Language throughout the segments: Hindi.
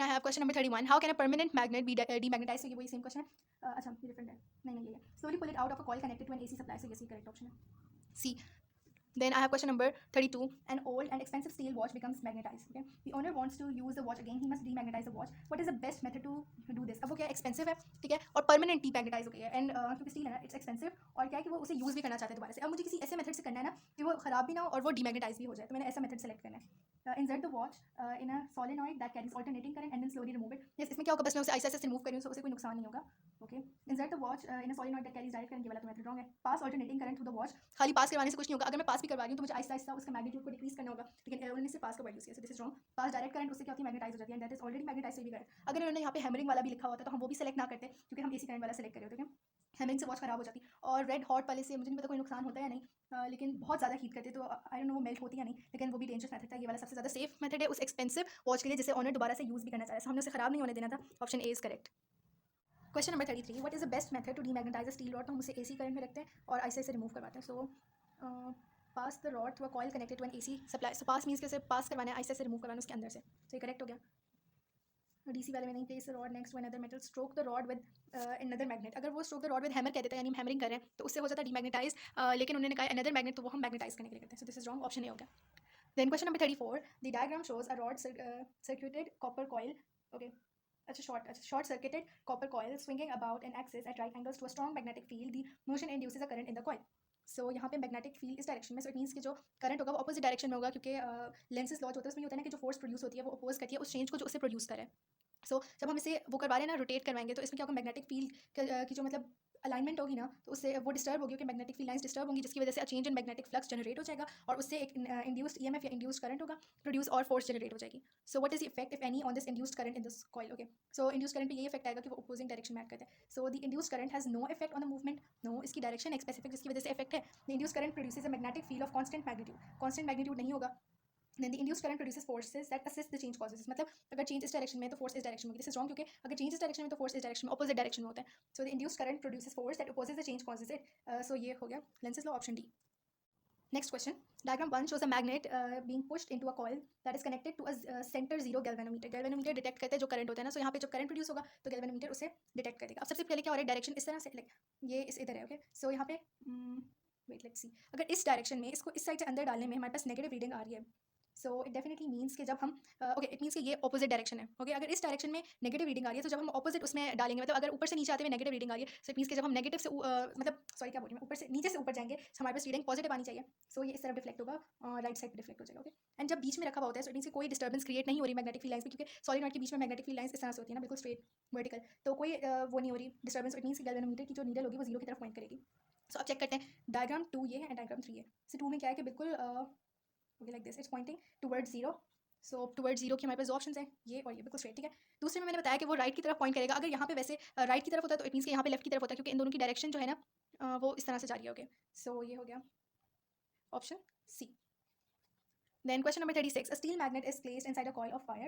I have question number 31. How can a permanent magnet be demagnetize? तो ये वही सेम क्वेश्चन है। अच्छा ये डिफरेंट है, नहीं ये है। Slowly pull it out of a coil connected to an AC supply, so ये करेक्ट ऑप्शन है सी। Then I have question number 32. An old and expensive steel watch becomes magnetized. Okay, the owner wants to use the watch again. He must demagnetize the watch. What is the best method to do this? अब वो क्या expensive है, ठीक है, और permanent demagnetize हो गई है, and क्योंकि steel है ना, it's expensive, और क्या है कि वो उसे use भी करना चाहते हैं दोबारा से। अब मुझे किसी ऐसे method से करना है ना कि वो खराब भी ना हो और वो demagnetize भी हो जाए, तो मैंने ऐसा method select करना है। Insert the watch in a solenoid that carries alternating current and then slowly remove it. Yes, इसमें क्या होगा, बस मैं उसे ऐसे ऐसे remove करूँ तो उसे कोई नुकसान नहीं होगा। Okay, insert the watch in a solenoid that carries direct current, ये वाला तो method wrong है। Pass alternating current through the watch, खाली पास करवाने से कुछ नहीं होगा, अगर मैं पास भी करवा रही हूँ तो मुझे आहिस्ता आहिस्ता उसका मैग्नीट्यूड को डिक्रीज करना होगा, लेकिन उन्होंने से पास का वर्ड यूज किया, so this is wrong. Pass direct current उससे क्या होती है, मैग्नेटाइज हो जाती है, and that is already magnetize, भी करेक्ट। अगर उन्होंने यहाँ पे हैमरिंग वाला भी लिखा होता तो हम वो भी सेलेक्ट ना करते, क्योंकि हम एसी करंट वाला सेलेक्ट करे होते हैं। हैमरिंग से वॉच खराब हो जाती, और रेड हॉट वाले से मुझे नहीं पता कोई नुकसान होता है या नहीं, लेकिन बहुत ज़्यादा हीट करते तो आई डोंट नो वो मेल्ट होती है नहीं, लेकिन वो भी डेंजरस मेथड था। ये वाला सबसे ज़्यादा सेफ मेथड है उस एक्सपेंसिव वॉच के लिए जिसे ऑनर दोबारा से यूज़ भी करना चाह रहा है, हमने उसे खराब नहीं होने देना था। Option A is correct. Question number 33. What is the best method to demagnetize a steel rod? तो हम उसे एसी करंट में रखते हैं और ऐसे ऐसे रिमूव करवाते हैं। So pass the rod through a coil connected to an AC supply. So pass means के उसे पास करवाना है, ऐसे ऐसे रिमूव करवाना उसके अंदर से, तो ये करेक्ट हो गया। डीसी वाले में नहीं, place the rod next to another metal, stroke the rod with another magnet. अगर वो stroke the rod with hammer कहते हैं, यानी हम हैमरिंग कर रहे हैं, तो उससे हो जाता है डीमैग्नेटाइज, लेकिन उन्होंने कहा अनदर मैग्नेट, तो वो हम मैग्नेटाइज करने के लिए करते हैं, so this is wrong, option A हो गया। Then question number 34. The diagram shows a rod circuited copper coil, okay, short circuited copper coil swinging about an axis at right angles to a strong magnetic field. The motion induces a current in the coil. सो यहाँ पे मैग्नेटिक फील्ड इस डायरेक्शन में, सो इट मीन्स कि जो करंट होगा वो अपोजिट डायरेक्शन में होगा, क्योंकि लेंसेज लॉज होता है, उसमें होता है ना कि जो फोर्स प्रोड्यूस होती है वो अपोज करती है उस चेंज को जो उससे प्रोड्यूस करे। सो जब हम इसे वो करवा रहे हैं ना, रोटेट करवाएंगे, तो इसमें क्या होगा, मैग्नेटिक फील्ड की जो मतलब अलाइनमेंट होगी ना, तो उससे वो डिस्टर्ब होगी, क्योंकि मैग्नेटिक फील्ड लाइंस डिस्टर्ब होंगी, जिसकी वजह से change in magnetic flux generate हो जाएगा, और उससे एक इंड्यूस्ड ईएमएफ या इंड्यूस्ड करंट होगा प्रोड्यूस, और फोर्स जनरेट हो जाएगी। So what is the effect if any on this induced current in this coil? Okay, so induced current पे ये इफेक्ट आएगा कि वो अपोजिंग डायरेक्शन में एक्ट करता है। So the induced current has no effect on the movement, no, इसकी डायरेक्शन एक स्पेसिफिक जिसकी वजह से इफेक्ट है। The induced current produces a magnetic field of constant magnitude नहीं होगा। then the induced current produces forces that assist the change causes, मतलब अगर चेंज इस डायरेक्शन में तो फोर्स इस डायरेक्शन में होगी, दिस इज रॉन्ग, क्योंकि अगर चेंज इस डायरेक्शन में तो फोर्स इस डायरेक्शन में अपोजिट डायरेक्शन में होता है। So the induced current produces force that opposes the change causes it, so ये हो गया Lenz's law, option D. Next question. Diagram 1 shows a magnet being pushed into a coil that is connected to a center zero galvanometer. Galvanometer detect करते हैं जो करंट होता है ना, सो यहाँ पे जब करंट प्रोड्यूस होगा तो galvanometer उसे डिटेक्ट करेगा। अब सबसे पहले क्या हो रहा है, डायरेक्शन इस तरह से, लाइक ये इस इधर है, ओके, सो यहाँ पे वेट लेट्स सी, अगर इस डायरेक्शन में इसको इस साइड से अंदर डालने में हमारे पास नेगेटिव रीडिंग आ रही है, सो इट डेफिनेटली मीन्स कि जब हम ओके, इट मीन्स कि ये ऑपोजिट डायरेक्शन है, ओके, अगर इस डायरेक्शन में नेगेटिव रीडिंग आ रही है तो जब हम ऑपोजिट उसमें डालेंगे, मतलब अगर ऊपर से नीचे आते हुए नेगेटिव रीडिंग आ रही है, सो इट मीन्स कि जब हम नेगेटिव से मतलब सॉरी क्या बोल रही हूँ, ऊपर से नीचे से ऊपर जाएंगे तो हमारे पास रीडिंग पॉजिटिव आनी चाहिए, सो ये इस तरफ डिफ्लेक्ट होगा, राइट साइड पर डिफ्लेक्ट हो जाएगा, ओके। एंड जब बीच में रखा हुआ होता है, सो इट मीन्स कि कोई डिस्टर्बेंस क्रिएट नहीं हो रही मैग्नेटिक फील्ड लाइंस में, क्योंकि सॉलिनॉइड के बीच में मैग्नेटिक फील्ड लाइंस इस तरह से होती है ना, बिल्कुल स्ट्रेट वर्टिकल, तो कोई वो नहीं हो रही डिस्टर्बेंस, इट मीन्स कि गैल्वेनोमीटर की जो नीडल होगी वो जीरो की तरफ पॉइंट करेगी। सो अब चेक करते हैं, डायग्राम 2 ये है एंड डायग्राम 3 है। सो 2 में क्या है कि बिल्कुल okay like this, it's pointing towards zero, so toward zero के हमारे पास ऑप्शन है, ये और ये बिल्कुल स्ट्रेट, ठीक है। दूसरे में मैंने बताया कि वो राइट की तरफ पॉइंट करेगा, अगर यहाँ पे वैसे राइट की तरफ होता है तो इट मीन्स कि यहाँ पे लेफ्ट की तरफ होता है, क्योंकि इन दोनों की डायरेक्शन जो है ना वो इस तरह से जा रही है, ओके, सो ये हो गया option C. Then question number 36. A steel magnet is placed inside a coil of wire.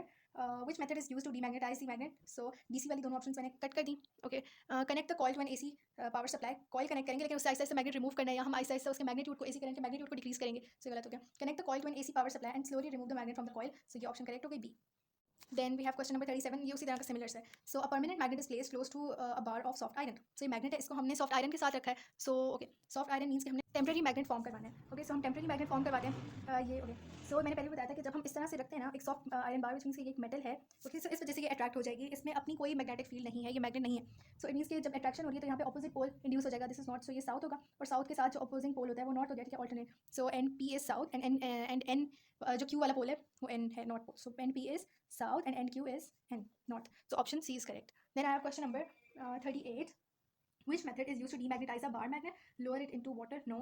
Which method is used to demagnetize the magnet? So DC वाली दोनों ऑप्शंस मैंने कट कर दी, okay. Connect the coil to an AC power supply, coil connect करेंगे, लेकिन उससे आहिस्ता आहिस्ता मैग्नेट रिमूव करना है, या हम आहिस्ता आहिस्ता उसके मैग्नीट्यूड को, एसी करंट के मैग्नीट्यूड को डिक्रीज करेंगे, सो गलत हो गया। Connect the coil to an AC power supply and slowly remove the magnet from the coil, so ये ऑप्शन करेक्ट हो गई B. Then we have question number 37. ये उसी तरह का सिमिलर है। So a permanent magnet is placed close to a bar of soft iron. So ये मैग्नेट है, इसको हमने सॉफ्ट आयरन के साथ रखा है। So okay, soft iron means कि हमने टेम्प्रेरी मैग्नेट फॉर्म करवाना है, ओके, सो हम टेम्प्रेरी मैग्नेट फॉर्म करवाते हैं, ये ओके। सो मैंने पहले बताया था कि जब हम इस तरह से रखते हैं ना एक soft iron bar, which means कि ये एक मेटल है, ओके, सो इस वजह से ये अट्रैक्ट हो जाएगी, इसमें अपनी कोई मैग्नेटिक फील्ड नहीं है, ये मैग्नेट नहीं है, सो इट मीन्स कि जब अट्रैक्शन हो रही है तो यहाँ पे ऑपोजिट पोल इंड्यूस हो जाएगा, दिस इज नॉट, सो ये साउथ होगा, और साउथ के साथ जो अपोजिंग पोल होता है वो नॉर्थ हो गया, ठीक है, alternate. So N P is south and N जो क्यू वाला पोल है वो एन है, not pole, so N P is south and NQ is N, not. So option C is correct. Then I have question number 38. Which method is used to demagnetize a bar magnet? Lower it into water? No.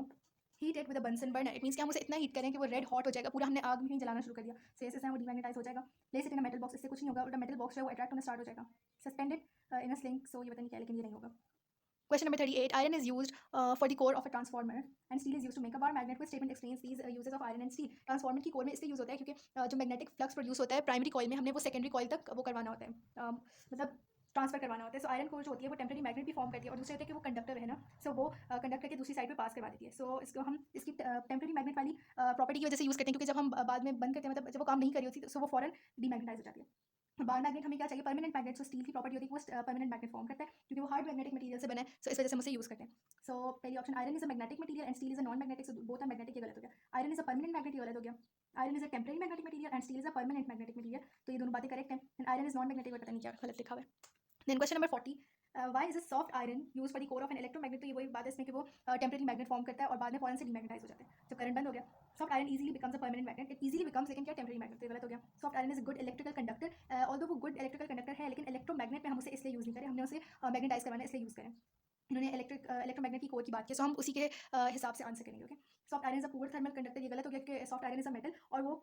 Heat it with a Bunsen burner. It means कि हम उसे इतना हीट करें कि वो रेड हॉट हो जाएगा, पूरा हमने आग में ही जलाना शुरू कर दिया, so ऐसे वो डीमैग्नेटाइज हो जाएगा। Place it in a metal box, इससे कुछ नहीं होगा, उल्टा मेटल बॉक्स जो है वो अट्रैक्ट होना स्टार्ट हो जाएगा। सस्पेंडेड इन अ स्लिंग, सो ये पता नहीं क्या, लेकिन ये नहीं होगा। Question number 38. Iron is used for the core of a transformer and steel is used to make a bar magnet. Which statement explains these uses of iron and steel? Transformer की कोर में इसलिए यूज होता है क्योंकि जो मैग्नेटिक फ्लक्स प्रोड्यूस होता है प्राइमरी कॉइल में, हमने वो सेकेंडरी कॉइल तक वो करवाना होता है, मतलब ट्रांसफर करवाना होता है। सो आयरन कोर जो होती है वो टेम्परेरी मैग्नेट भी फॉर्म करती है, और दूसरे होते हैं कि वो कंडक्टर है ना, सो वो कंडक्टर के दूसरी साइड पे पास करवा देती है। सो इसको हम इसकी टेम्परेरी मैग्नेट वाली प्रॉपर्टी की वजह से यूज़ करते हैं, क्योंकि जब हम बाद में बंद करते हैं, मतलब जब वो काम नहीं कर रही होती, सो वो फॉरन डीमैग्नेटाइज हो जाती है। बार मैग्नेट हमें क्या चाहिए, परमानेंट मैग्नेट। सो स्टील की प्रॉपर्टी होती है कि वो परमानेंट मैग्नेट फॉर्म करता है क्योंकि वो हार्ड मैग्नेटिक मटेरियल से बना है, सो इस वजह से हम उसे यूज़ करते हैं। सो पहली option iron is a magnetic material and steel is a non magnetic, so both are magnetic, ये गलत हो गया। Iron is a permanent magnet, ये गलत हो गया। Iron is a temporary magnetic material and steel is a permanent magnetic material, तो ये दोनों बातें करेक्ट हैं। And iron is non magnetic, पता नहीं क्या गलत लिखा हुआ है। Then question number 40, why is a soft iron use for the core of an electromagnet, तो ये वही बात है इसमें कि वो टेम्परेरी मैग्नेट फॉर्म करता है और बाद में फॉरन से डीमैग्नेटाइज हो जाता है जब करंट बंद हो गया। Soft iron easily becomes a permanent magnet, it easily becomes, लेकिन क्या टेम्परेरी मैग्नेट, तो ये गलत हो गया। Soft iron is a good electrical conductor, although वो गुड इलेक्ट्रिकल कंडक्टर है, लेकिन इलेक्ट्रोमैग्नेट में हम उसे इसलिए यूज़ नहीं करें, हमने उसे मैग्नेटाइज करवाना इसलिए यूज़ करें। इन्होंने इलेक्ट्रोमैग्नेट की कोर की बात की, सो हम उसी के हिसाब से आंसर करेंगे। Okay, soft iron is a poor thermal conductor, ये गलत हो गया कि soft iron is a metal और वो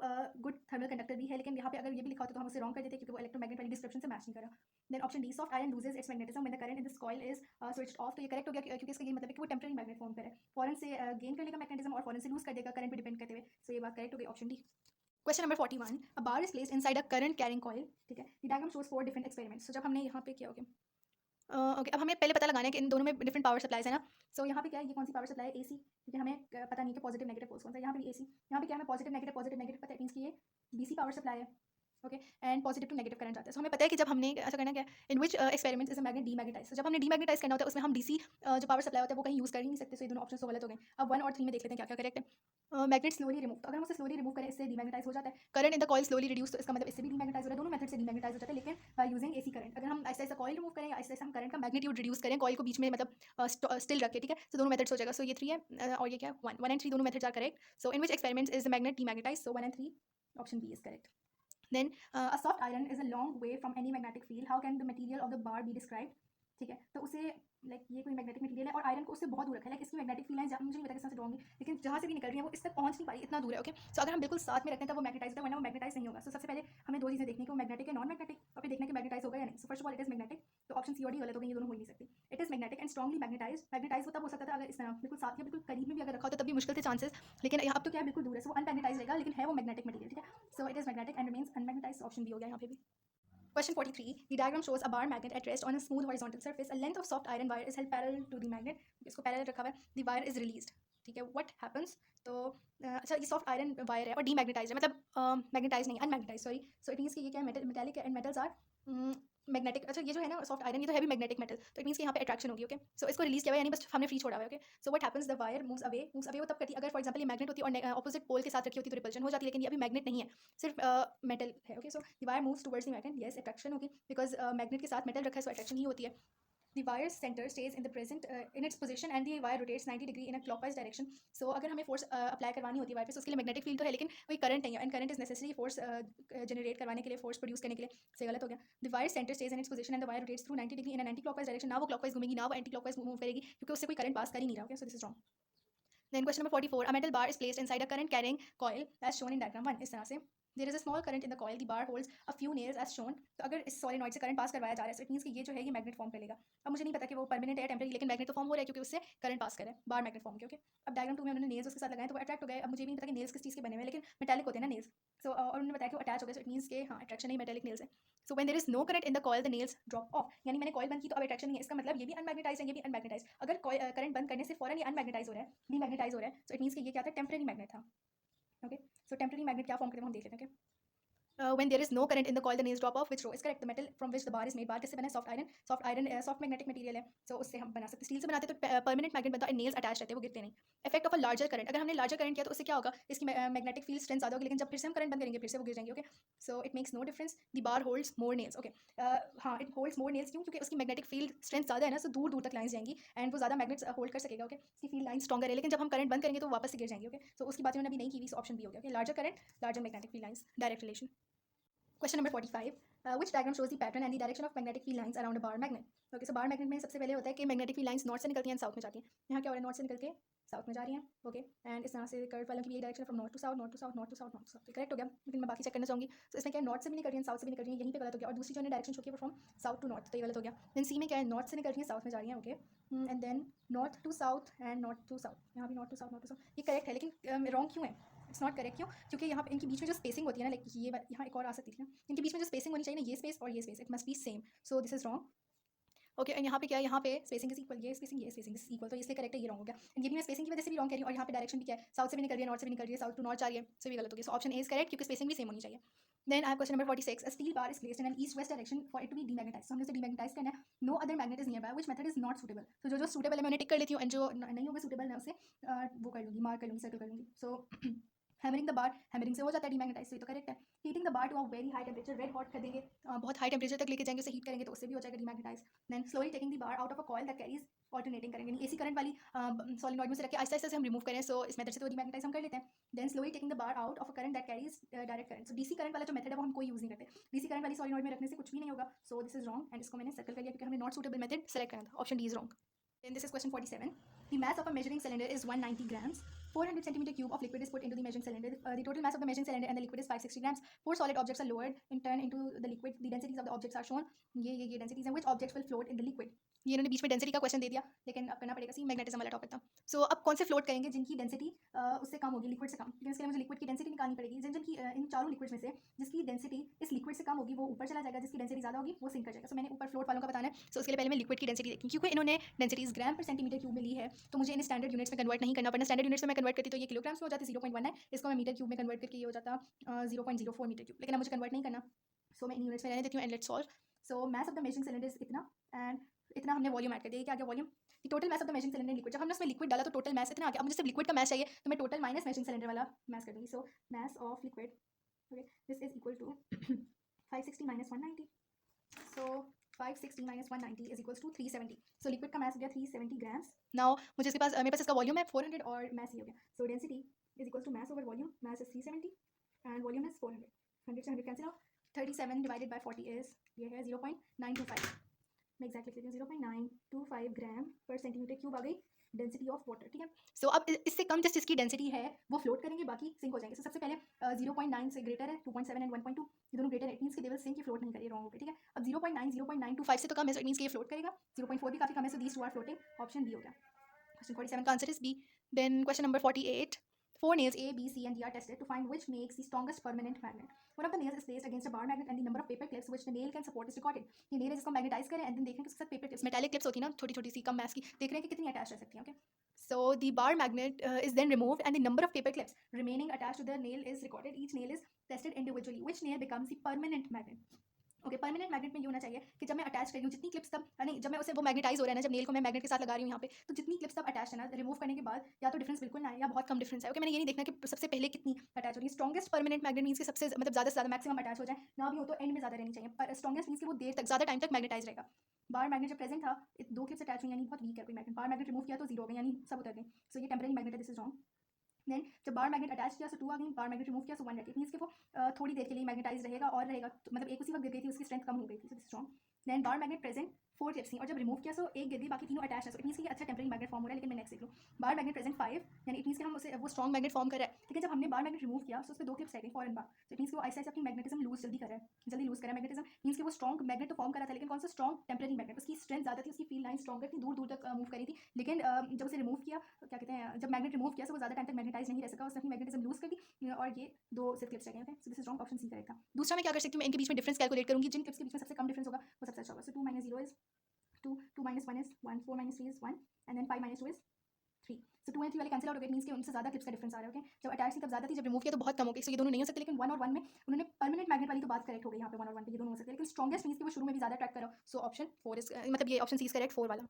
गुड थर्मल कंडक्टर भी है, लेकिन यहाँ पे अगर ये भी लिखा होता तो हम उसे रॉन्ग कर देते क्योंकि वो इलेक्ट्रोमैग्नेट वाली डिस्क्रिप्शन से मैच नहीं करा। Then option D, soft iron loses its magnetism when the current in this coil is switched off, तो ये करेक्ट हो गया क्योंकि इसका ये मतलब है कि वो टेम्परेरी मैग्नेट फॉर्म करे, फॉरन से गेन करने का मैग्नेटिज्म और फॉरन से लूज कर देगा करंट पे डिपेंड करते हुए, सो ये बात करेक्ट हो गई, option D. Question number 41, a bar is placed inside a current carrying coil, ठीक है, the diagram shows 4 different experiments. So जब हमने यहाँ पे किया, ओके ओके, अब हमें पहले पता लगाना है कि इन दोनों में डिफरेंट पावर सप्लाईज है ना। सो यहाँ पे क्या है, ये कौन सी पावर सप्लाई है, एसी, क्योंकि हमें पता नहीं कि पॉजिटिव नेगेटिव पोल्स कौन सा है। यहाँ पे भी एसी, यहाँ पे क्या हमें पॉजिटिव नेगेटिव पता है, मीन्स कि ये डीसी पावर सप्लाई है। Okay, and positive to negative current जाता है। सो हमें पता है कि जब हमने ऐसा करना क्या, in which experiment is a magnet demagnetize, तो जब हमने डीमैग्नेटाइज करना होता है उसमें हम डीसी जो पावर सप्लाई होता है वो कहीं यूज़ कर ही नहीं सकते, सो ये दोनों ऑप्शन तो गलत हो गए। अब 1 और 3 में देख लेते हैं क्या क्या करेक्ट है। मैग्नेट स्लोली रिमूव, तो अगर हम उसे स्लोली रिमूव करें इससे डीमैग्नेटाइज हो जाता है। Current in the coil slowly reduce, तो इसका मतलब इससे भी डीमैग्नेटाइज हो रहा है, दोनों मेथड से डीमैग्नेटाइज हो जाता है, लेकिन बाय यूजिंग एसी करंट। अगर हम ऐसा ऐसा कॉइल रिमूव करें या ऐसा ऐसा हम करंट का मैग्नीट्यूड रिड्यूस करें, कॉइल को बीच में मतलब स्टिल रखें, ठीक है, तो दोनों मेथड्स हो जाएगा। सो ये 3 है और ये क्या 1 एंड 3 दोनों methods are correct. So in which experiments is the magnet demagnetize, so 1 and 3 option B is correct. Then a soft iron is a long way from any magnetic field. How can the material of the bar be described? ठीक है, तो उसे लाइक ये कोई मैग्नेटिक मटेरियल है और आयरन को उससे बहुत दूर रखा है, लाइक इसकी मैग्नेटिक फील्ड लाइन मुझे नहीं पता किस तरह से ड्रॉ होंगी, लेकिन जहाँ से भी निकल रही है वो इस तक पहुँच नहीं पा रही, इतना दूर है। ओके, सो अगर हम बिल्कुल साथ में रखते हैं तब वो मैग्नेटाइज होता है, वरना वो मैग्नेटाइज नहीं होगा। सो सबसे पहले हमें दो चीज़ें देखनी है कि वो मैग्नेटिक है नॉन मैग्नेटिक, और फिर देखना कि मैग्नेटाइज होगा या नहीं। So first of all it is magnetic, तो ऑप्शन सी और डी गलत हो गई, ये दोनों हो ही नहीं सकती। It is magnetic and strongly magnetize, magnetize वो तब हो सकता था अगर इस तरह बिल्कुल साथ या बिल्कुल करीब में भी अगर रखा होता तब भी मुश्किल थे चांसेस, लेकिन यहाँ अब तो क्या है बिल्कुल दूर है, सो अनमैग्नेटाइज रहेगा, लेकिन है वो मैग्नेटिक मटेरियल, ठीक है। So it is magnetic and remains unmagnetize, option B हो गया यहाँ पे भी। Question 43. The diagram shows a bar magnet at rest on a smooth horizontal surface. A length of soft iron wire is held parallel to the magnet. इसको parallel रखा हुआ है. The wire is released. ठीक है. What happens? तो अच्छा ये soft iron wire है और demagnetized है, मतलब magnetized नहीं, unmagnetized, sorry. So it means कि ये क्या है, metallic है and metals are मैग्नेटिक। अच्छा ये जो है ना सॉफ्ट आयरन, ये तो हैवी मैग्नेटिक मेटल, तो इट मीन्स कि यहाँ पे अट्रैक्शन होगी। ओके, सो इसको रिलीज किया हुआ यानी बस हमने फ्री छोड़ा हुआ है। Okay, so what happens, the wire moves away वो तब करती है अगर फॉर एग्जांपल ये मैग्नेट होती और ऑपोजिट पोल के साथ रखी होती तो रिपल्शन हो जाती, लेकिन ये अभी मैग्नेट नहीं है, सिर्फ मेटल है। Okay, so the wire moves towards the magnet, yes attraction होगी बिकॉज मैग्नेट के साथ मेटल रखा है, सो अट्रैक्शन ही होती है। The wire's center stays in the present in its position and the wire rotates 90 degree in a clockwise direction. So अगर हमें फोर्स अप्लाई करवानी होती है वायर पे, उसके लिए मैग्नेटिक फील्ड तो है लेकिन कोई करंट नहीं है, and current is necessary force generate करवाने के लिए, फोर्स प्रोड्यूस करने के लिए, से गलत हो गया। The wire center stays in its position and the wire rotates through 90 degree in an anti clockwise direction. ना वो clockwise घूमेगी ना वो एंटी क्लॉकवाइज मूव करेगी क्योंकि उससे कोई करंट पास कर ही नहीं रहा। Okay, so this is wrong. Then question number 44. A metal bar is placed inside a current carrying coil as shown in diagram 1. इस तरह से there is a small current in the coil. The bar holds a few nails as shown. तो अगर इस सोलेनॉइड से करंट पास करवाया जा रहा है, so it means कि ये जो है ये मैग्नेट फॉर्म कर लेगा। अब मुझे नहीं पता कि वो परमानेंट है टेम्परेरी, लेकिन मैग्नेट तो फॉर्म हो रहा है क्योंकि उससे करंट पास कर रहा है, बार मैग्नेट फॉर्म के। ओके, अब डायग्राम 2 में उन्होंने नेल्स उसके साथ लगाए तो वो अट्रैक्ट हो गए। अब मुझे भी नहीं पता कि नेल्स किस चीज़ के बने हुए हैं, लेकिन मेटालिक होते हैं ना नेल्स। सो और उन्होंने बताया कि वो अटैच हो गए, सो इट मीन्स के हाँ अट्रैक्शन नहीं, मेटालिक नेल्स है। So when there is no current in the coil the nails drop off, यानी मैंने कॉइल बंद की तो अब अट्रैक्शन नहीं है, इसका मतलब ये भी अनमैग्नेटाइज है, ये भी अनमैग्नेटाइज। अगर करंट बंद करने से फौरन ये अनमैग्नेटाइज हो रहा है, डीमैग्नेटाइज हो रहा है, सो इट मीन्स कि ये क्या था, टेम्परेरी मैग्नेट था। ओके, सो टेम्परेरी मैग्नेट क्या फॉर्म करते हैं हम देख लेते हैं। When there is no current in the coil, the nails drop off. Which row is correct? The metal from which the bar is made. Bar किससे बना है? Soft iron soft magnetic material है, so उससे हम बना सकते हैं। स्टील से बनाते तो परमानेंट मैग्नेट बनता है, नेल्स अटैच रहते हैं, वो गिरते नहीं। Effect of a larger current, अगर हमने लार्जर करंट किया तो उससे क्या होगा, इसकी मैग्नेटिक फील्ड स्ट्रेंथ ज़्यादा होगी, लेकिन जब फिर से हम करंट बंद करेंगे फिर से वो गिर जाएंगे। Okay, so it makes no difference. The bar holds more nails. Okay, हाँ इट होल्ड्स मोर नेल्स, क्यों? क्योंकि उसकी मैग्नेटिक फील्ड स्ट्रेंथ ज़्यादा है ना, सो दूर दूर तक लाइन्स जाएंगी एंड वो ज़्यादा मैग्नेट्स होल्ड कर सकेगा। ओके, इसकी फील्ड लाइन स्ट्रॉगर है, लेकिन जब हम करंट बंद करेंगे तो वो वापस से गिर जाएंगे। ओके, सो उसकी बात उन्होंने अभी नहीं की, सो ऑप्शन बी हो गया। Okay, larger current, larger magnetic field lines, direct relation. Question number 45. Which diagram shows the pattern and the direction of magnetic field lines around a bar magnet? Okay, so bar magnet में सबसे पहले होता है कि magnetic field lines नॉर्थ से निकलती हैं साउथ में जाती हैं। यहाँ क्या हो रहा है, नॉर्थ से निकल के साउथ में जा रही हैं। ओके, एंड इस तरह से कर्व वालों की भी direction from north to south, north to south, north to south, north to south. Correct हो गया, लेकिन मैं बाकी चेक करना चाहूँगी। तो इसमें क्या है, नॉर्थ से भी निकल रही है, साउथ से भी निकल रही है, यहीं पे गलत हो गया। और दूसरी जो है डायरेक्शन शो की वो फ्रॉम साउथ टू नॉर्थ, तो ये गलत हो गया। देन सी में क्या है, नॉर्थ से निकल रही है, साउथ में जा रही है। Okay, and then north to south and north to south, यहाँ भी north to south, north to south, ये करेक्ट है, लेकिन रॉन्ग क्यों है? इट्स नॉट करेक्ट, क्यों? क्योंकि यहाँ पे इनके बीच में जो स्पेसिंग होती है ना, लाइक ये यहाँ एक और आ सकती थी ना, इनके बीच में जो स्पेसिंग होनी चाहिए ना, ये स्पेस और ये space, it must be same, so this is wrong. Okay, and यहाँ पे क्या है, यहाँ पे स्पेसिंग इज इक्वल, ये स्पेसिंग इज इक्वल, तो इसलिए करेक्ट है, ये रॉन्ग हो गया। एंड ये भी मैं स्पेसिंग की वजह से भी रॉन्ग कह रही हूँ, और यहाँ पे डायरेक्शन भी क्या है, साउथ से भी निकल रही है, नॉर्थ से भी निकल रही है, साउथ टू नॉर्थ जा रही है, सो भी गलत हो गया। So option A is correct क्योंकि स्पेसिंग भी सेम होनी चाहिए। Then I have question number 46. A steel bar is placed in an east-west direction for it to be demagnetized. So हमने उसे demagnetize करना है. No other magnet is nearby. Which method is not suitable? So जो suitable है मैं उन्हें tick कर लेती हूँ, and जो नहीं होगा suitable मैं उसे वो कर लूँगी, mark कर लूँगी, circle कर लूँगी. So hammering the bar, hammering से हो जाता है डीमैग्नेटाइज, तो ये तो करेक्ट है. Heating the bar to a very high temperature, red hot कर देंगे, बहुत हाई टेम्परेचर तक लेके जाएंगे, उसे हीट करेंगे तो उससे भी हो जाएगा demagnetize. Then slowly taking the bar out of a coil that carries, alternating करेंगे, एसी करंट वाली सॉलिनॉइड में से रख के आहिस्ता आहिस्ता से हम रिमूव करें, सो इस मेथड से तो डीमैग्नेटाइज हम कर लेते हैं. Then slowly taking the bar out of a current that carries direct current. So DC current वाला जो मेथड है वो हम कोई यूज नहीं करते. डीसी करंट वाली सॉलिनॉइड में रखने से कुछ भी नहीं होगा, सो दिस इज रॉन्ग, एंड इसको मैंने सर्कल कर लिया क्योंकि हमें नॉट सूटेबल मेथड सेलेक्ट करना था. Option D is wrong. Then this is question 47. The mass of a measuring cylinder is 190 grams. 400 centimeter cube of liquid is put into the measuring cylinder. The total mass of the measuring cylinder and the liquid is 560 grams. 4 solid objects are lowered and turned into the liquid. The densities of the objects are shown. ये densities हैं. Which objects will float in the liquid? ये इन्होंने बीच में डेंसिटी का क्वेश्चन दे दिया, लेकिन अब करना पड़ेगा. सी मैग्नेटिज्म वाला टॉपिक था. सो अब कौन से फ्लोट करेंगे जिनकी डेंसिटी उससे कम होगी, लिक्विड से कम. लेकिन उसके लिए मुझे लिक्विड की डेंसिटी निकालनी पड़ेगी. जिनकी इन चारों लिक्विड्स में से जिसकी डेंसिटी इस लिक्विड से कम होगी वो ऊपर चला जाएगा, जिसकी डेंसिटी ज़्यादा होगी वो सिंक कर जाएगा. सो मैंने ऊपर फ्लोट वालों का बताना है. सो उसके लिए पहले मैं लिक्विड की डेंसिटी देखी, क्योंकि इन्होंने डेंसिटीज ग्राम पर सेंटीमीटर क्यूब में ली है, तो मुझे इन स्टैंडर्ड यूनिट्स में कन्वर्ट नहीं करना पड़ना. स्टैंडर्ड यूनिट्स में मैं कन्वर्ट करती तो ये किलोग्राम्स में हो जाती 0.19, इसको मैं मीटर क्यूब में कन्वर्ट करके ये हो जाता 0.04 मीटर क्यूब, लेकिन अब मुझे कन्वर्ट नहीं करना, सो मैं इन यूनिट्स में रहने देती हूँ. And let's solve. So mass of the measuring cylinder is इतना, एंड इतना हमने वॉल्यूम ऐड कर दिया. क्या गया volume? Total mass of the measuring cylinder liquid. जब हमने उसमें लिक्विड डाला तो टोटल मैस इतना आ गया. अब मुझे सिर्फ लिक्विड का मैस चाहिए, तो मैं टोटल माइनस मेजरिंग सिलेंडर वाला मैस कर दूँगी. So mass of liquid, okay, this is equal to 560 minus 190. So 560 minus 190 is equals to 370. So liquid का mass हो गया 370 grams. Now मुझे इसके पास मेरे पास इसका वॉल्यूम है 400 और mass ही हो गया. So density is equals to mass over volume. Mass is 370 and volume is 400. 100 से 100 cancel out. 37 divided by 40 is ये है 0.925. मैं एग्जैक्ट लिख लेती हूँ, 0.925 ग्राम पर सेंटीमीटर क्यूब आ गई डेंसिटी ऑफ वाटर. ठीक है. सो अब इससे कम जस्ट इसकी डेंसिटी है वो फ्लोट करेंगे, बाकी सिंक हो जाएंगे. सो सबसे पहले 0.9 से ग्रेटर है 2.7 एंड 1.2, ये दोनों ग्रेटर है. इट मींस कि दे विल सिंक, ये फ्लोट नहीं करिए, रॉन्ग हो गया. ठीक है. अब 0.9 0.925 से तो कम है, सो इट मींस कि ये फ्लोट करेगा. 0.4 भी काफी कम है, so these two are floating. Option B हो गया. क्वेश्चन 47 का answer is B. Then question number 48. 4 nails A, B, C and D are tested to find which makes the strongest permanent magnet. One of the nails is placed against a bar magnet and the number of paper clips which the nail can support is recorded. ये nail है जिसको मैग्नेटाइज करें एंड देन देख रहे हैं कि उसके साथ पेपर क्लिप्स, मेटालिक क्लिप्स होती है ना, छोटी छोटी सी कम मास की, देख रहे हैं कि कितनी अटैच रह सकती हैं. Okay. So the bar magnet is then removed and the number of paper clips remaining attached to the nail is recorded. Each nail is tested individually. Which nail becomes the permanent magnet? Okay. Permanent magnet में ये होना चाहिए कि जब मैं अटैच कर रही हूँ जितनी क्लिप्स तब नहीं, जब मैं उसे वो मैग्नेटाइज हो रहा है ना, जब नेल को मैं मैग्नेट के साथ लगा रही हूँ यहाँ पे, तो जितनी क्लिप्स तब अटैच है ना, रिमूव करने के बाद या तो डिफरेंस बिल्कुल ना है या बहुत कम डिफरेंस है. ओके. मैंने ये नहीं देखना कि सबसे पहले कितनी अटैच हो रही है. स्ट्रॉन्गेस्ट परमानेंट मैग्नेट मीन्स कि सबसे मतलब ज़्यादा से ज़्यादा मैक्सिमम अटैच हो जाए, ना भी हो तो एंड में ज़्यादा रहनी चाहिए. पर स्ट्रॉन्गेस्ट मीन्स कि वो देर तक ज़्यादा टाइम तक मैग्नेटाइज रहेगा. बार मैग्नेट जब प्रेजेंट था, 2 क्लिप्स अटैच हुई यानी बहुत वीक है कोई मैग्नेट. बार मैग्नेट रिमूव किया तो 0 हो गया यानी सब उतर गए. सो ये टेम्परेरी मैग्नेट है, दिस इज रॉन्ग. देन जब बार मैग्नेट अटैच किया सो 2 आ गई, बार मैग्नेट रिमूव किया सो 1 रह गई. मीन्स कि वो थोड़ी देर के लिए मैग्नेटाइज रहेगा और रहेगा, तो मतलब एक उसी वक्त गिर गई थी, उसकी स्ट्रेंथ कम हो गई थी. So this is wrong. Then bar magnet present 4 clips थी और जब रिमूव किया सो एक गिर गई, बाकी तीनों अटैच है. सो इट मींस कि अच्छा टेम्परेरी मैग्नेट फॉर्म हो रहा है. लेकिन मैं नेक्स्ट देख लूँ. बार मैग्नेट प्रेजेंट 5 यानी इट मींस कि हम उसे वो स्ट्रॉन्ग मैग्नेट फॉर्म कर रहा है. ठीक है. जब हमने बार मैग्नेट रिमूव किया सो उसमें 2 क्लिप्स रह गई, 4 and bar. So it means कि वो आहिस्ता अपनी मैग्नेटिज्म लूज जल्दी कर रहा है, जल्दी लूज कर रहा है मैग्नेटिज्म. मींस कि वो स्ट्रॉन्ग मैग्नेट तो फॉर्म कर रहा था, लेकिन कौन सा स्ट्रॉन्ग? Temporary magnet. उसकी स्ट्रेंथ ज़्यादा थी, उसकी फील्ड लाइन स्ट्रॉन्गर थी, दूर दूर तक मूव करी थी. लेकिन जब उसे रिमूव किया, क्या कहते हैं, जब मैग्नेट रिमूव किया सो वो ज़्यादा टाइम तक मैग्नेटाइज नहीं रह सका, उसने अपनी मैग्नेटिज्म लूज कर दी और ये 2 सिर्फ क्लिप्स रह गए. So this is wrong. Option C correct था. दूसरा मैं क्या कर सकती हूँ, मैं इनके बीच में डिफरेंस कैलकुलेट करूँगी. जिन क्लिप्स के बीच में सबसे कम डिफरेंस होगा वो सबसे अच्छा होगा. सो 2 minus 0 is 2, 2 minus 1 is 1, 4 minus 3 is 1 and then 5 minus 2 is 3. So 2 and 3 वाले कैंसिल आउट हो गए. मींस कि उनसे ज़्यादा क्लिप्स का डिफरेंस आ रहा है. ओके. जब अटैच थी तब ज़्यादा थी, जब रिमूव किया तो बहुत कम हो गई. सो ये दोनों नहीं हो सकते. लेकिन 1 और 1 में उन्होंने परमानेंट मैग्नेट वाली तो बात करेक्ट हो गई यहाँ पे. 1 और 1 पे ये दोनों हो सकते हैं, लेकिन स्ट्रॉन्गेस्ट मींस कि वो शुरू में भी ज़्यादा अट्रैक्ट करो. सो ऑप्शन 4 इज मतलब ये ऑप्शन सी इज करेक्ट, 4 वाला.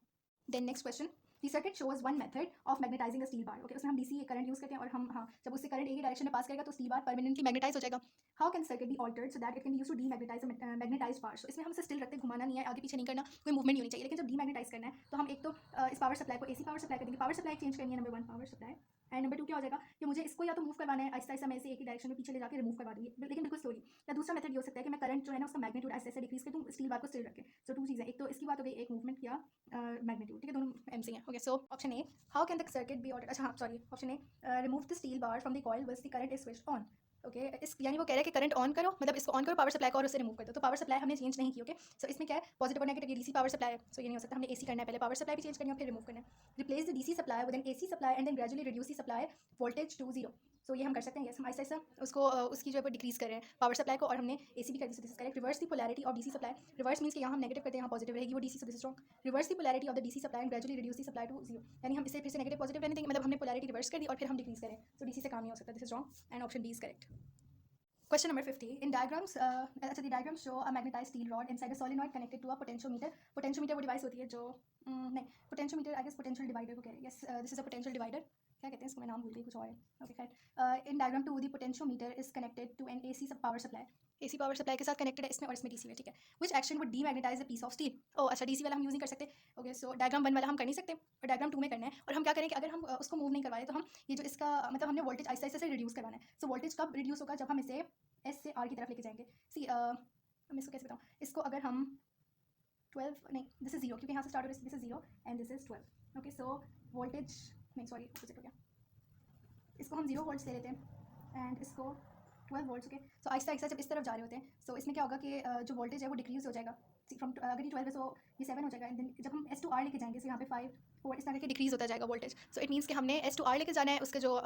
Then next question. The circuit shows one method of magnetizing a steel bar. Okay, उसमें हम DC करंट यूज़ करते हैं और हम जब उससे करंट एक ही डायरेक्शन में पास करेगा तो स्टील बार परमानेंटली मैग्नेटाइज हो जाएगा. How can circuit be altered so that it can be used to demagnetize magnetize bar. So इसमें हम उसे स्टिल रखते हैं, घुमाना नहीं है, आगे पीछे नहीं करना, कोई मूवमेंट नहीं होनी चाहिए. लेकिन जब डीमैग्नेटाइज करना है तो हम एक तो इस पावर सप्लाई को AC पावर सप्लाई कर देंगे. पावर सप्लाई चेंज करनी है, number 1 power supply. And number 2 क्या हो जाएगा कि मुझे इसको या तो मूव करवाना है आहिस्ता आहिस्ता, मैं इसे एक ही डायरेक्शन में पीछे ले जाकर रिमूव करवा दूँगी, लेकिन बिल्कुल स्लोली. या दूसरा मेथड ये हो सकता है कि मैं करंट जो है ना उसका मैग्नीट्यूड आहिस्ता आहिस्ता डिक्रीज कर दूँ, स्टील बार को स्टिल रखें. सो 2 चीज़ें, एक तो इसकी बात हो गई, एक मूवमेंट या मैग्नीट्यूड. ठीक है, दोनों एम सी हैं. Okay. So option A. How can the circuit be altered. अच्छा हाँ sorry, option A. Remove the steel bar from the coil which the current is switched on. Okay. इस यानी वो कह रहा है कि करंट ऑन करो, मतलब इसको ऑन करो, पावर सप्लाई को और उसे रिमूव कर दो. तो पावर सप्लाई हमने चेंज नहीं की. ओके. सो इसमें क्या है, पॉजिटिव और नेगेटिव. ये DC पावर सप्लाई है, सो ये नहीं हो सकता. हमने AC करना है, पहले पावर सप्लाई भी चेंज करनी है फिर रिमूव करना है. Replace the DC supply with an AC supply and then gradually reduce the supply voltage to 0. So ये हम कर सकते हैं. यस, हम आहिस्ता आहिस्ता उसको उसकी जो है वो डिक्रीज कर रहे हैं पावर सप्लाई को, और हमने AC भी कर दी. So this is correct. Reverse the polarity of DC supply. Reverse means कि यहाँ हम नेगेटिव करते हैं, यहाँ पॉजिटिव रहेगी वो DC. So this is wrong. Reverse the polarity of the DC supply and gradually reduce the supply to 0. यानी हम इसे फिर से नेगेटिव पॉजिटिव रहने देंगे, मतलब हमने पोलैरिटी रिवर्स कर दी और फिर हम डिक्रीज करें. सो DC से काम नहीं हो सकता. This is wrong and option B is correct. Question number 50. In diagrams, the diagrams show a magnetized steel rod inside a solenoid connected to a potentiometer. Potentiometer वो device होती है जो नहीं, potentiometer I guess potential divider को कह रहे हैं. Yes, this is a potential divider. क्या कहते हैं इसको, मैं नाम भूल गई, कुछ और है. Okay, खैर. In diagram 2, the potentiometer is connected to an AC power supply. AC power supply के साथ कनेक्टेड है इसमें और इसमें DC है, ठीक है. Which action would demagnetize a piece of steel? ओ अच्छा, DC वाला हम यूज़ नहीं कर सकते. ओके, सो डायग्राम 1 वाला हम कर नहीं सकते और डायग्राम 2 में करना है. और हम क्या करें कि अगर हम उसको मूव नहीं करवाए तो हम ये जो इसका मतलब हमने वोल्टेज आहिस्ता आहिस्ता से रिड्यूस करवाना है. सो वोल्टेज कब रिड्यूस होगा, जब हम इसे S से R की तरफ लेके जाएंगे. सी मैं इसको कैसे बताऊँ, इसको अगर हम 12 नहीं, दिस इज 0 क्योंकि यहाँ से स्टार्ट हो रहा है, this is 0 and this is 12. Okay, so voltage नहीं, सॉरी अपोजिट हो गया. इसको हम 0 वोल्ट्स ले लेते हैं एंड इसको 12 वोल्ट्स. ओके, सो आहिस्ता आहिस्ता जब इस तरफ जा रहे होते हैं, सो इसमें क्या होगा कि जो वोल्टेज है वो डिक्रीज हो जाएगा फ्रॉम, अगर ये 12 है तो ये 7 हो जाएगा. एंड देन जब हम S to R लेके जाएंगे, सो यहाँ पे 5 4 इस तरह के डिक्रीज होता जाएगा वोल्टेज. सो इट मीन्स कि हमने S to R लेके जाना है, उसके जो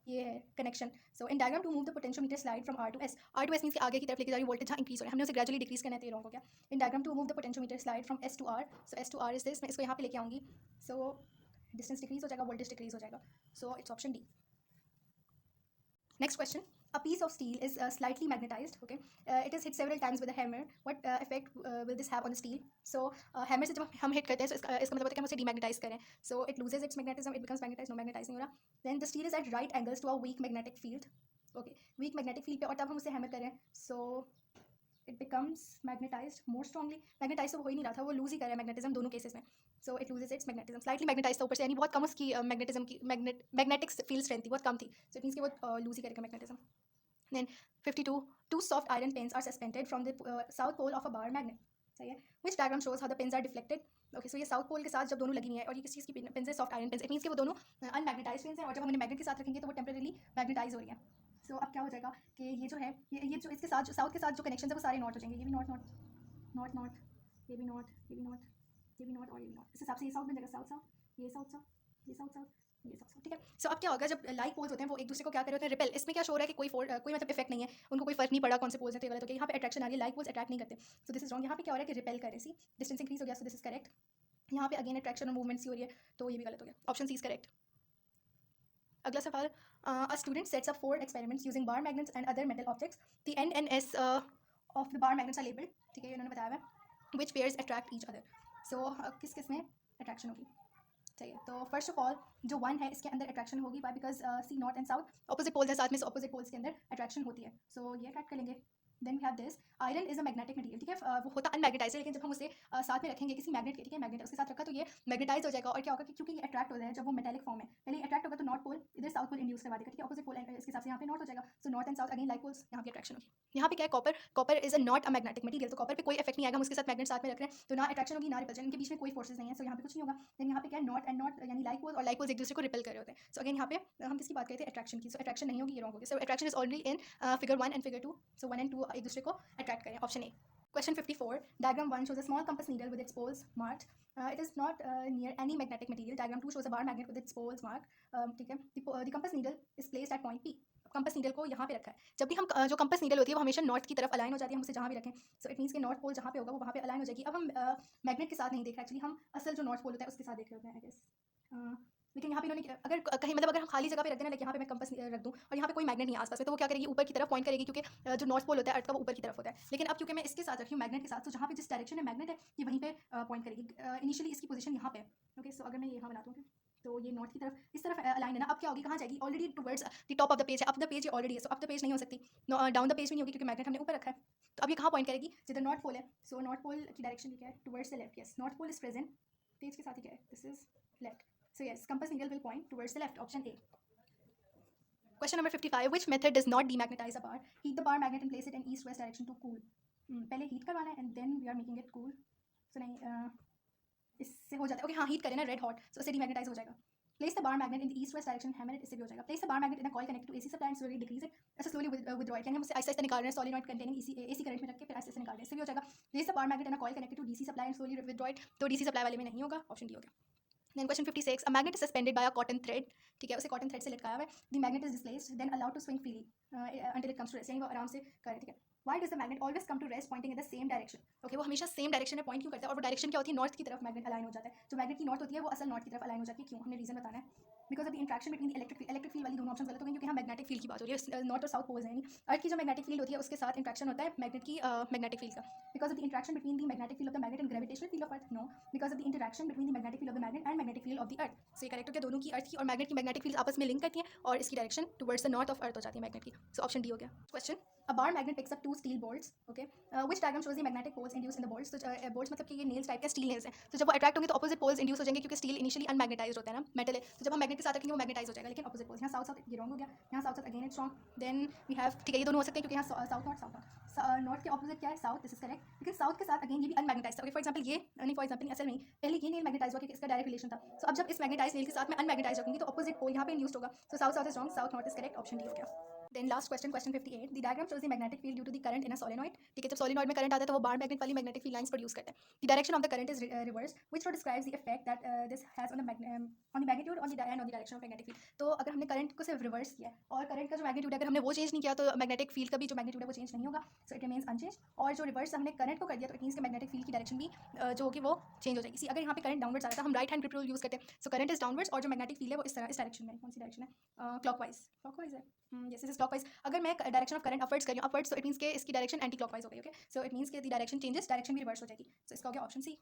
ये है connection. So in diagram to move the potentiometer slide from R to S. R to S means कि आगे की तरफ लेके जा रही वोल्टेज जहाँ इंक्रीज हो रहा है, हमने उसे ग्रेजुअली डिक्रीज करना है, तो ये रॉन्ग हो गया. In diagram to move the potentiometer slide from S to R. So S to R is this, मैं इसको यहाँ पे लेके आऊँगी, सो डिस्टेंस डिक्रीज हो जाएगा, वोल्टेज डिक्रीज हो जाएगा. So it's option D. Next question. A piece of steel is slightly magnetized. Okay, it is hit several times with a hammer. What effect will this have on the steel? So hammer से जब हम hit करते हैं, so इसका मतलब होता है कि हम उसे demagnetize करें. So it loses its magnetism, it becomes magnetized. No, magnetized नहीं हो रहा. Then the steel is at right angles to a weak magnetic field. Okay, weak magnetic field पे और तब हम उसे hammer करें, so it becomes magnetized more strongly. Magnetized तो वो हो ही नहीं रहा था, वो lose ही कर रहा है magnetism दोनों cases में. So it loses its magnetism. Slightly magnetized था ऊपर से, यानी बहुत कम उसकी magnetism की magnetic field strength थी, बहुत कम थी. So it means कि वो lose ही करेगा magnetism. Then 52. Two soft iron pins are suspended from the south pole of a bar magnet. सही है. Which diagram shows how the pins are deflected? Okay, so ये साउथ पोल के साथ जब दोनों लगी हुई है और ये किस चीज़ की पिन है, soft iron pins. It means कि वो दोनों अनमैग्नेटाइज पिन्स हैं और जब हम उन्हें मैग्नेट के साथ रखेंगे तो वो टेम्परेली मैग्नेटाइज हो रही है. सो अब क्या हो जाएगा कि ये जो है ये जो इसके साथ जो साउथ के साथ जो कनेक्शन है वो सारे नॉट हो जाएंगे. ये भी नॉट नॉट नॉट नॉट, ये भी नॉट, ये भी नॉट, ये भी नॉट और ये भी नॉट. इस हिसाब से ये साउथ बन जाएगा, साउथ साउथ, ये साउथ साउथ, ये साउथ साउथ, ये साउथ साउथ. ठीक है. सो अब क्या होगा जब लाइक पोल्स होते हैं वो एक दूसरे को क्या कर रहे होते हैं, रिपेल. इसमें क्या शो हो रहा है कि कोई मतलब इफेक्ट नहीं है, उनको कोई फर्क नहीं पड़ा कौन से पोल्स हैं, तो ये गलत हो गया. यहाँ पे अट्रैक्शन आ रही है, लाइक पोल्स अट्रैक्ट नहीं करते. सो दिस इज रॉन्ग. यहाँ पे क्या हो रहा है कि रिपेल कर रहे हैं. सी डिस्टेंस इंक्रीज हो गया, सो दिस इज करेक्ट. यहाँ पे अगेन अट्रैक्शन और मूवमेंट सी हो रही है, तो ये भी गलत हो गया. Option C is correct. अगला सवाल. A student sets up 4 experiments using bar magnets and other metal objects. The end ends of the bar magnets are labelled. ठीक है, ये उन्होंने बताया हुआ है. Which pairs attract each other. So किस किस में अट्रैक्शन होगी. सही है. तो फर्स्ट ऑफ ऑल जो 1 है इसके अंदर अट्रैक्शन होगी, why because see north and south opposite poles है साथ में, से ऑपोजिट पोल्स के अंदर अट्रैक्शन होती है. सो ये अट्रैक्ट कर लेंगे. Then we have this iron is a magnetic material. ठीक है, वो होता अनमैग्नेटाइज है, लेकिन जब हम उसे साथ में रखेंगे किसी मैग्नेट के, ठीक है, मैग्नेट उसके साथ रखा तो ये मैग्नेटाइज हो जाएगा. और क्या होगा कि क्योंकि ये अट्रैक्ट हो रहा है जब वो मेटालिक फॉर्म है, पहले अट्रैक्ट होगा तो नॉर्थ पोल इधर साउथ पोल इंड्यूस करवा देगा. ठीक है, ऑपोजिट पोल इसके हिसाब से यहाँ पे नॉर्थ हो जाएगा. So north and south again like poles, यहाँ पे अट्रैक्शन होगी. यहाँ पे क्या है, copper. Copper is a not a magnetic material, तो कॉपर पे कोई इफेक्ट नहीं आएगा, हम उसके साथ मैग्नेट साथ में रख रहे हैं तो ना अट्रैक्शन होगी ना रिपल्शन, इनके बीच में कोई फोर्सेस नहीं है. सो यहाँ पे कुछ नहीं होगा. देन यहाँ पे क्या है, नॉट एंड नॉट यानी लाइक पोल, और लाइक पोल्स एक दूसरे को रिपेल कर रहे होते हैं. सो अगेन यहाँ पे हम किसकी बात करते हैं, अट्रैक्शन की. सो अट्रैक्शन नहीं होगी, ये रॉन्ग होगी. So attraction is already in figure 1 and figure 2. So 1 and 2 एक दूसरे को अट्रैक्ट करें. Option A. Question 54. Diagram 1 shows a small compass needle with its poles marked. It is not near any magnetic material. Diagram 2 shows a bar magnet with its poles marked. ठीक है. The compass needle is placed at point P. Compass needle को यहाँ पे रखा है. जब भी हम जो कंपस नीडल होती है वो हमेशा नॉर्थ की तरफ अलाइन हो जाती है, हम उसे जहाँ भी रखें. सो इट मीन्स कि नॉर्थ पोल जहाँ पे होगा वो वहाँ पे अलाइन हो जाएगी. अब हम मैग्नेट के साथ नहीं देख रहे, एक्चुअली हम असल जो नॉर्थ पोल होता है उसके साथ देख रहे होते हैं आई गेस. लेकिन यहाँ पे इन्होंने अगर कहीं मतलब अगर हम खाली जगह पे रख देना, लाइक यहाँ पे मैं कंपस रख दूँ और यहाँ पे कोई मैग्नेट नहीं आसपास है, तो वो क्या करेगी, ऊपर की तरफ पॉइंट करेगी, क्योंकि जो नॉर्थ पोल होता है अर्थ का वो ऊपर की तरफ होता है. लेकिन अब क्योंकि मैं इसके साथ रखी हूँ मैग्नेट के साथ, तो जहाँ पे जिस डायरेक्शन में मैग्नेट है ये वहीं पे पॉइंट करेगी. इनिशियली इसकी पोजीशन यहाँ पे है. ओके, सो अगर मैं यहाँ बनाता हूँ तो ये नॉर्थ की तरफ इस तरफ अलाइन है ना. अब क्या होगी, कहाँ जाएगी, already towards the top of the page है. अप द पेज ऑलरेडी है, सो अप द पेज नहीं हो सकती, डाउन द पेज भी नहीं होगी क्योंकि मैग्नेट हमने ऊपर रखा है. तो अब ये कहाँ पॉइंट करेगी, जिधर नॉर्थ पोल है. सो नॉर्थ पोल की डायरेक्शन क्या है, towards the left. Yes, north pole is present, page के साथ ही क्या है, this is left. So yes, compass needle will point towards the left. Option A. Question number 55. Which method does not demagnetize a bar? Heat the bar magnet and place it in east-west direction to cool. पहले heat करवाना है and then we are making it cool. So नहीं इससे हो जाता है. Okay, हाँ heat करें ना red hot, so इससे demagnetize हो जाएगा. Place the bar magnet in the east-west direction, hammer it, इससे भी हो जाएगा. Place the bar magnet in a coil connected to AC supply and slowly decrease it. ऐसे slowly withdraw it, यानी हम उसे आहिस्ता आहिस्ता निकाल रहे हैं, solenoid containing AC current में रख के फिर आहिस्ता आहिस्ता निकाल रहे हैं, इससे भी हो जाएगा. Place the bar magnet in a coil connected to DC supply and slowly withdraw it, तो DC supply वाले में नहीं होगा. Option D हो गया. Then question 56. A magnet is suspended by a cotton thread. ठीक है, उसे cotton thread से लटकाया हुआ है. The magnet is displaced, then allowed to swing freely until it comes to rest. यानी वो आराम से कर रहे. ठीक है. Why does the magnet always come to rest pointing in the same direction? Okay, वो हमेशा सेम डायरेक्शन में पॉइंट क्यों करता है, और वो डायरेक्शन क्या होती है, नॉर्थ की तरफ मैग्नेट अलाइन हो जाता है. जो मैग्नेट की नॉर्थ होती है वो असल नॉर्थ की तरफ अलाइन हो जाती है. क्यों, हमने रीजन बताना है. Because of the interaction between electric field वाली दोनों ऑप्शन गलत हो गए क्योंकि यहाँ मैग्नेटिक फील्ड की बात हो रही है, नॉर्थ और साउथ पोल्स है। अर्थ की जो मैग्नेटिक फील्ड होती है उसके साथ इंट्रैक्शन होता है मैग्नेटिक फील्ड का, because of the interaction between the magnetic field of the magnet and gravitational field of earth, no, because of the interaction between the magnetic field of the magnet and magnetic field of the earth. So ये करेक्ट हो गया, दोनों की अर्थ की और मैग्नेट की मैग्नेटिक फील्ड आपस में लिंक करती है और इसकी direction towards the north of earth हो जाती है मैग्नेट की। सो ऑप्शन डी हो गया। Question, a bar magnet picks up two steel bolts, okay, which diagram shows the magnetic poles induced in the bolts? तो bolts मतलब कि ये nails टाइप के स्टील nails हैं, तो जब वो अट्रैक्ट होंगे तो ऑपोजिट पोल्स इंड्यूस हो जाएंगे क्योंकि स्टील इनिशियली अनमैग्नेटाइज्ड होता है ना, मेटल है, तो जब हम मैग्नेट के साथ रखेंगे वो मैग्नेटाइज हो जाएगा, लेकिन ऑपोजिट पोल्स, यहाँ साउथ साउथ ये रॉन्ग हो गया, यहाँ south south again it's wrong, then we have, ठीक है ये दोनों हो सकते हैं क्योंकि यहाँ साउथ नॉर्थ के ऑपोजिट क्या है, साउथ, दिस इज करेक्ट, लेकिन साउथ के साथ अगेन ये भी अनमैग्नेटाइज था, फॉर एग्जाम्पल ये नहीं, फॉर एग्जाम्पल असल में पहले ये नेल मैग्नेटाइज हुआ क्योंकि इसका डायरेक्ट रिलेशन था, सो अब जब इस मैग्नेटाइज नेल के साथ मैं अनमैग्नेटाइज रखूंगी तो ऑपोजिट पोल यहाँ पे इंड्यूस्ड होगा, so south south is wrong, south north is correct, option D हो गया। Then last question, question 58. The diagram shows the magnetic field due to the current in a solenoid. ठीक है, जब solenoid में current आता है तो वो बार मैग्नेट वाली magnetic field lines produce करता है. The direction of the current is reversed, which row describes the effect that this has on the magnitude and on the direction of magnetic field. तो अगर हमने current को सिर्फ reverse किया है और current का जो magnitude है अगर हमने वो change नहीं किया तो magnetic field का भी जो magnitude है वो change नहीं होगा, so it remains unchanged. और जो reverse हमने current को कर दिया तो it means कि magnetic field की direction भी जो होगी वो change हो जाएगी. See, अगर यहाँ पे current downwards आ रहा था हम right hand grip rule use करते हैं, so current is downwards और जो magnetic field है वो इस तरह इस direction में, कौन सी direction है, clockwise है, yes, this is clockwise. अगर मैं डायरेक्शन ऑफ करंट अपवर्ड्स कर रही हूँ, अपवर्ड्स, तो इट मीन्स के इसकी डायरेक्शन एंटी क्लॉकवाइज हो गई, ओके, सो इट मीन्स के द डायरेक्शन चेंजेस, डायरेक्शन भी रिवर्स हो जाएगी, सो इसका हो गया ऑप्शन सी।